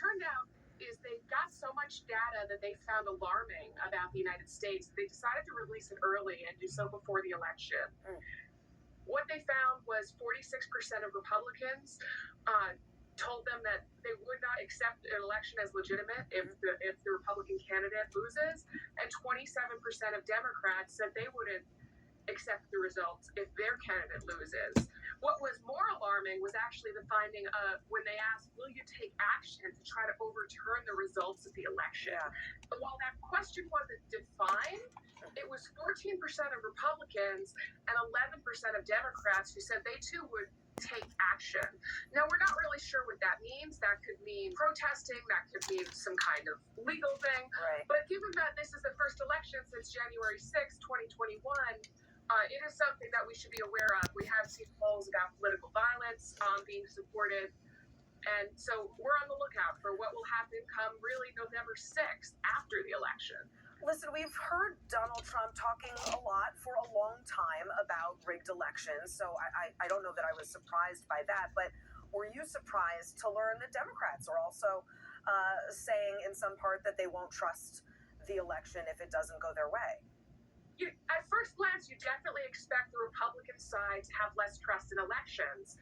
turned out is they got so much data that they found alarming about the United States. They decided to release it early and do so before the election. What they found was 46% of Republicans told them that they would not accept an election as legitimate if the Republican candidate loses, and 27% of Democrats said they wouldn't accept the results if their candidate loses. What was more alarming was actually the finding of when they asked, will you take action to try to overturn the results of the election? Yeah. While that question wasn't defined, it was 14% of Republicans and 11% of Democrats who said they too would take action. Now, we're not really sure what that means. That could mean protesting, that could mean some kind of legal thing. Right. But given that this is the first election since January 6, 2021, it is something that we should be aware of. We have seen polls about political violence being supported. And so we're on the lookout for what will happen come really November 6th after the election. Listen, we've heard Donald Trump talking a lot for a long time about rigged elections, so I don't know that I was surprised by that, but were you surprised to learn that Democrats are also saying in some part that they won't trust the election if it doesn't go their way? At first glance, you definitely expect the Republican side to have less trust in elections.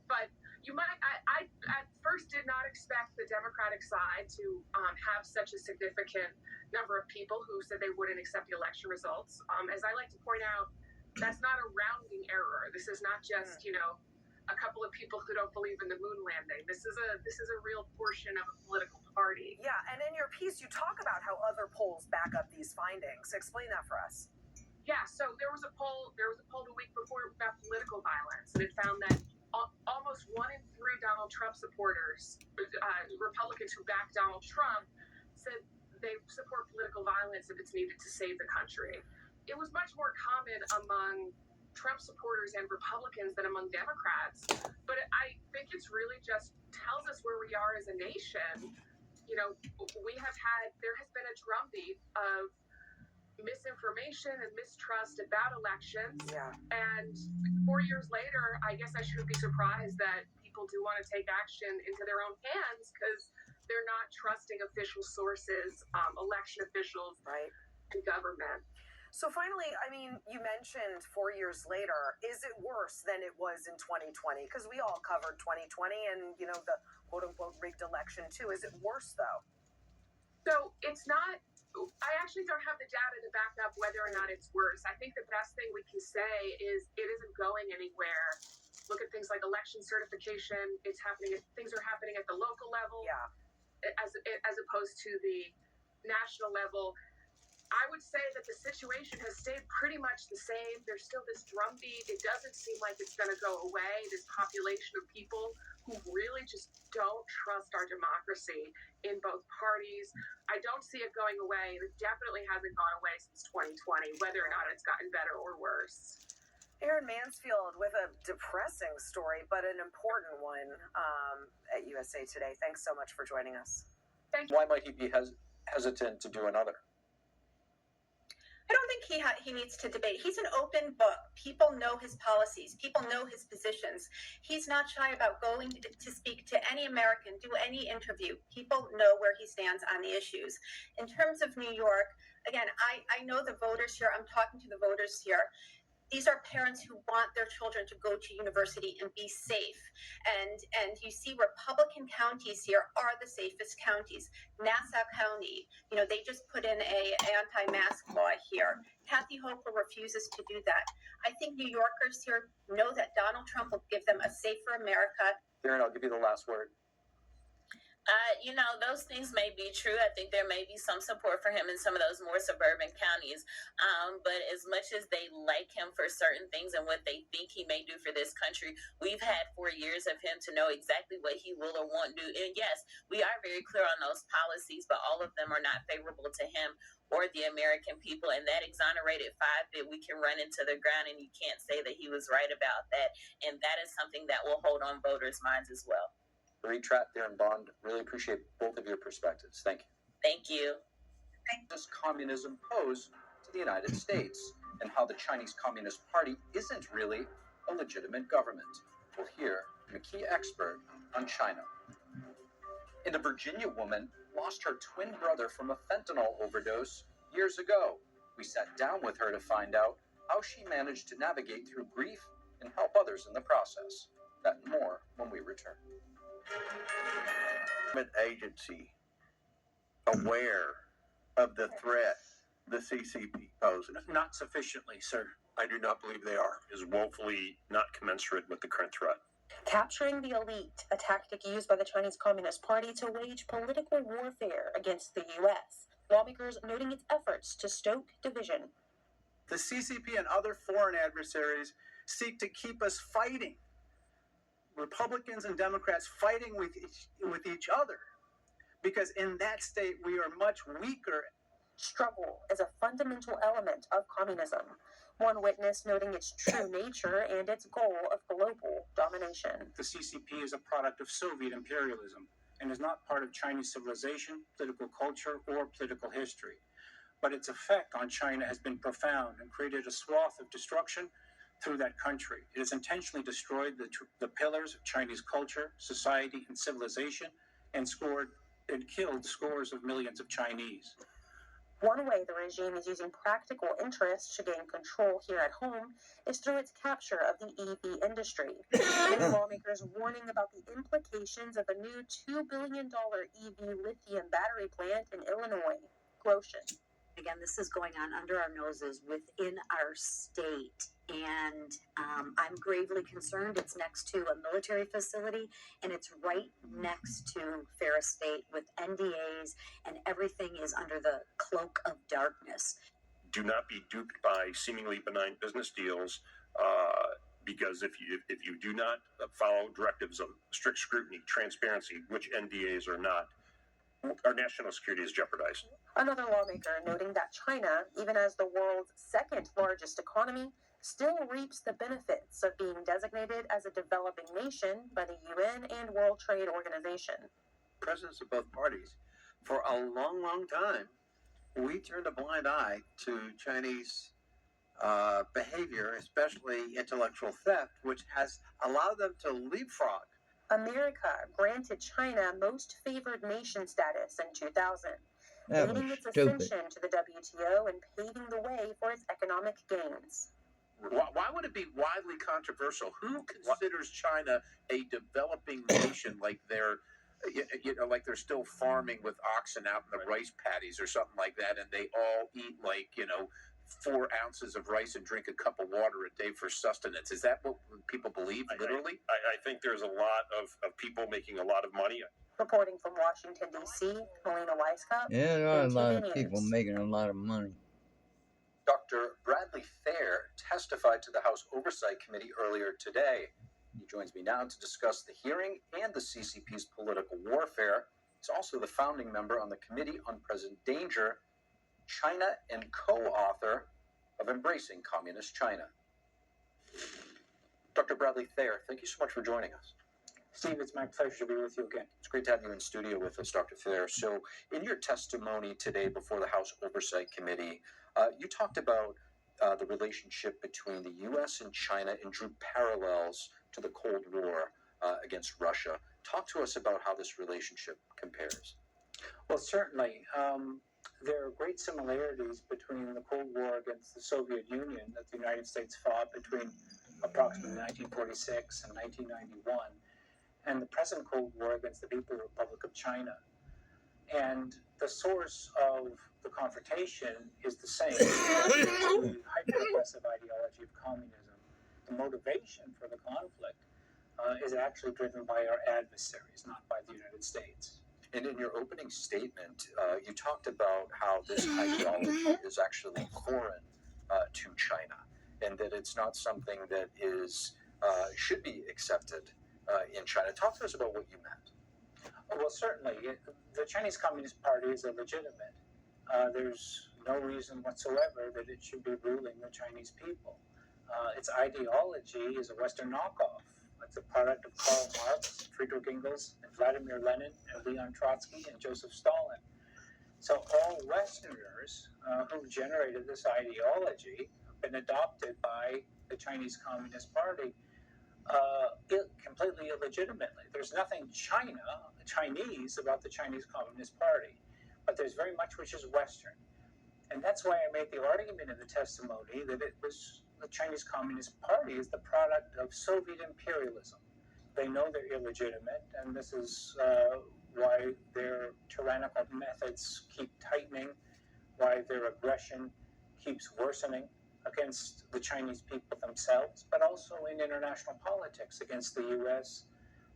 But you might, I at first did not expect the Democratic side to have such a significant number of people who said they wouldn't accept the election results. As I like to point out, that's not a rounding error. This is not just, a couple of people who don't believe in the moon landing. This is a real portion of a political party. Yeah, and in your piece, you talk about how other polls back up these findings. Explain that for us. Yeah, so there was a poll the week before about political violence, and it found that almost 1 in 3 Donald Trump supporters, Republicans who back Donald Trump, said they support political violence if it's needed to save the country. It was much more common among Trump supporters and Republicans than among Democrats, but I think it's really just tells us where we are as a nation. There has been a drumbeat of misinformation and mistrust about elections. Yeah. And 4 years later, I guess I shouldn't be surprised that people do want to take action into their own hands because they're not trusting official sources, election officials, right, and government. So finally, I mean, you mentioned 4 years later, is it worse than it was in 2020? Because we all covered 2020 and, the quote-unquote rigged election too. Is it worse, though? So it's not, I actually don't have the data to back up whether or not it's worse. I think the best thing we can say is it isn't going anywhere. Look at things like election certification. Things are happening at the local level, yeah, as opposed to the national level. I would say that the situation has stayed pretty much the same. There's still this drumbeat. It doesn't seem like it's going to go away. This population of people who really just don't trust our democracy in both parties. I don't see it going away. It definitely hasn't gone away since 2020, whether or not it's gotten better or worse. Erin Mansfield with a depressing story, but an important one at USA Today. Thanks so much for joining us. Thank you. Why might he be hesitant to do another? I don't think he needs to debate. He's an open book. People know his policies. People know his positions. He's not shy about going to speak to any American, do any interview. People know where he stands on the issues. In terms of New York, again, I know the voters here. I'm talking to the voters here. These are parents who want their children to go to university and be safe. And you see Republican counties here are the safest counties. Nassau County, they just put in a anti-mask law here. Kathy Hochul refuses to do that. I think New Yorkers here know that Donald Trump will give them a safer America. Erin, I'll give you the last word. Those things may be true. I think there may be some support for him in some of those more suburban counties. But as much as they like him for certain things and what they think he may do for this country, we've had 4 years of him to know exactly what he will or won't do. And yes, we are very clear on those policies, but all of them are not favorable to him or the American people. And that exonerated 5 that we can run into the ground, and you can't say that he was right about that. And that is something that will hold on voters' minds as well. Marie Tratt, Darren Bond, really appreciate both of your perspectives. Thank you. Thank you. Does communism pose to the United States, and how the Chinese Communist Party isn't really a legitimate government? We'll hear from a key expert on China. And a Virginia woman lost her twin brother from a fentanyl overdose years ago. We sat down with her to find out how she managed to navigate through grief and help others in the process. That and more when we return. Agency aware of the threat the CCP poses? Not sufficiently, sir. I do not believe they are. Is woefully not commensurate with the current threat. Capturing the elite, a tactic used by the Chinese Communist Party to wage political warfare against the U.S. Lawmakers noting its efforts to stoke division. The CCP and other foreign adversaries seek to keep us fighting. Republicans and Democrats fighting with each other. Because in that state, we are much weaker. Struggle is a fundamental element of communism. One witness noting its true nature and its goal of global domination. The CCP is a product of Soviet imperialism and is not part of Chinese civilization, political culture, or political history. But its effect on China has been profound and created a swath of destruction through that country. It has intentionally destroyed the pillars of Chinese culture, society, and civilization, and killed scores of millions of Chinese. One way the regime is using practical interests to gain control here at home is through its capture of the EV industry. Many lawmakers warning about the implications of a new $2 billion EV lithium battery plant in Illinois. Grosjean. Again, this is going on under our noses within our state. And I'm gravely concerned. It's next to a military facility, and it's right next to Ferris State with NDAs, and everything is under the cloak of darkness. Do not be duped by seemingly benign business deals, because if you do not follow directives of strict scrutiny, transparency, which NDAs are not, our national security is jeopardized. Another lawmaker noting that China, even as the world's second largest economy, still reaps the benefits of being designated as a developing nation by the UN and World Trade Organization. Presidents of both parties, for a long, long time, we turned a blind eye to Chinese behavior, especially intellectual theft, which has allowed them to leapfrog. America granted China most favored nation status in 2000, leading its ascension to the WTO and paving the way for its economic gains. Why would it be widely controversial? Who considers China a developing nation like they're still farming with oxen out in the rice paddies or something like that, and they all eat 4 ounces of rice and drink a cup of water a day for sustenance? Is that what people believe, literally? I think there's a lot of people making a lot of money. Reporting from Washington, D.C., Melina Weisskopf. Yeah, there are a lot of people making a lot of money. Dr. Bradley Thayer testified to the House Oversight Committee earlier today. He joins me now to discuss the hearing and the CCP's political warfare. He's also the founding member on the Committee on Present Danger, China, and co-author of Embracing Communist China. Dr. Bradley Thayer, thank you so much for joining us. Steve, it's my pleasure to be with you again. It's great to have you in studio with us, Dr. Thayer. So, in your testimony today before the House Oversight Committee, you talked about the relationship between the U.S. and China and drew parallels to the Cold War against Russia. Talk to us about how this relationship compares. Well, certainly. There are great similarities between the Cold War against the Soviet Union that the United States fought between approximately 1946 and 1991, and the present Cold War against the People's Republic of China. And the source of the confrontation is the same, the hyper-aggressive ideology of communism. The motivation for the conflict is actually driven by our adversaries, not by the United States. And in your opening statement, you talked about how this ideology is actually foreign to China, and that it's not something that should be accepted in China. Talk to us about what you meant. Well, certainly. The Chinese Communist Party is illegitimate. There's no reason whatsoever that it should be ruling the Chinese people. Its ideology is a Western knockoff. It's a product of Karl Marx, Friedrich Engels, and Vladimir Lenin, and Leon Trotsky, and Joseph Stalin. So all Westerners who generated this ideology have been adopted by the Chinese Communist Party. completely illegitimately. There's nothing Chinese about the Chinese Communist Party, but there's very much which is Western. And that's why I made the argument in the testimony that it was the Chinese Communist Party is the product of Soviet imperialism. They know they're illegitimate, and this is why their tyrannical methods keep tightening, why their aggression keeps worsening against the Chinese people themselves, but also in international politics against the U.S.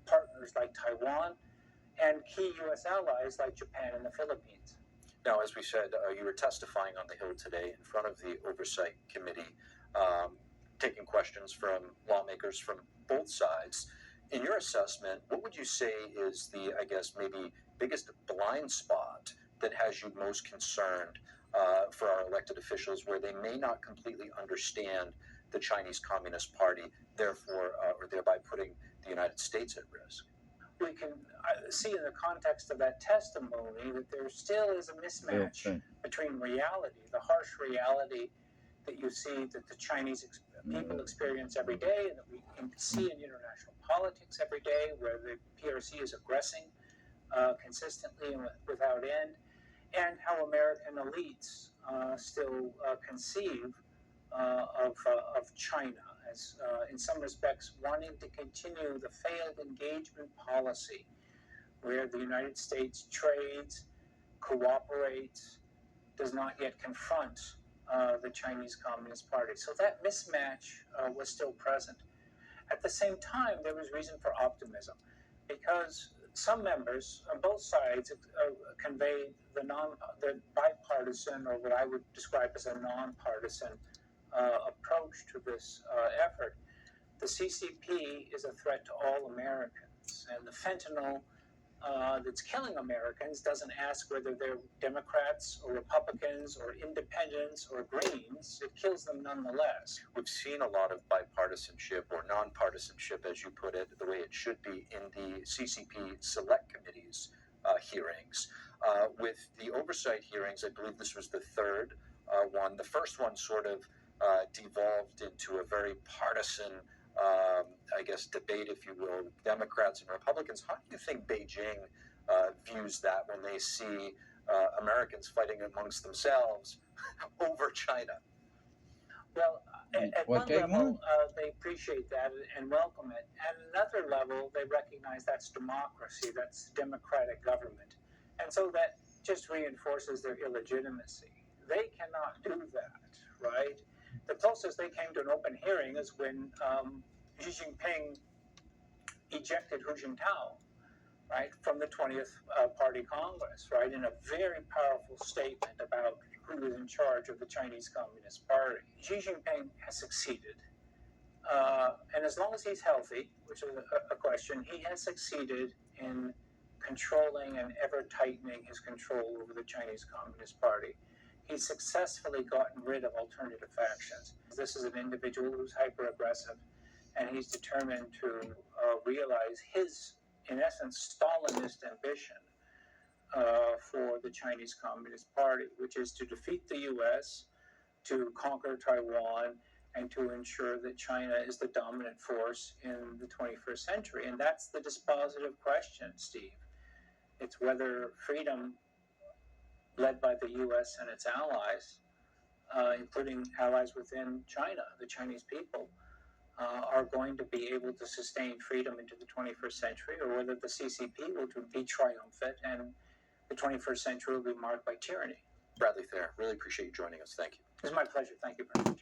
partners like Taiwan and key U.S. allies like Japan and the Philippines. Now, as we said, you were testifying on the Hill today in front of the Oversight Committee, taking questions from lawmakers from both sides. In your assessment, what would you say is the, I guess, maybe biggest blind spot that has you most concerned for our elected officials, where they may not completely understand the Chinese Communist Party, therefore, or thereby putting the United States at risk? We can see in the context of that testimony that there still is a mismatch between reality, the harsh reality that you see that the Chinese people experience every day and that we can see in international politics every day, where the PRC is aggressing consistently and without end, and how American elites still conceive of China as, in some respects, wanting to continue the failed engagement policy where the United States trades, cooperates, does not yet confront the Chinese Communist Party. So that mismatch was still present. At the same time, there was reason for optimism, because some members on both sides conveyed the bipartisan, or what I would describe as a nonpartisan approach to this effort. The CCP is a threat to all Americans, and the fentanyl that's killing Americans doesn't ask whether they're Democrats or Republicans or independents or Greens. It kills them nonetheless. We've seen a lot of bipartisanship or nonpartisanship, as you put it, the way it should be in the CCP Select Committee's hearings. With the oversight hearings, I believe this was the third one. The first one sort of devolved into a very partisan I guess, debate, if you will, Democrats and Republicans. How do you think Beijing views that when they see Americans fighting amongst themselves over China? Well, at one level, they appreciate that and welcome it. At another level, they recognize that's democracy, that's democratic government. And so that just reinforces their illegitimacy. They cannot do that, right? The closest they came to an open hearing is when Xi Jinping ejected Hu Jintao, right, from the 20th Party Congress, right, in a very powerful statement about who is in charge of the Chinese Communist Party. Xi Jinping has succeeded. And as long as he's healthy, which is a question, he has succeeded in controlling and ever tightening his control over the Chinese Communist Party. He's successfully gotten rid of alternative factions. This is an individual who's hyper-aggressive, and he's determined to realize his, in essence, Stalinist ambition for the Chinese Communist Party, which is to defeat the U.S., to conquer Taiwan, and to ensure that China is the dominant force in the 21st century. And that's the dispositive question, Steve. It's whether freedom led by the U.S. and its allies, including allies within China, the Chinese people, are going to be able to sustain freedom into the 21st century, or whether the CCP will be triumphant and the 21st century will be marked by tyranny. Bradley Thayer, really appreciate you joining us. Thank you. It's my pleasure. Thank you very much.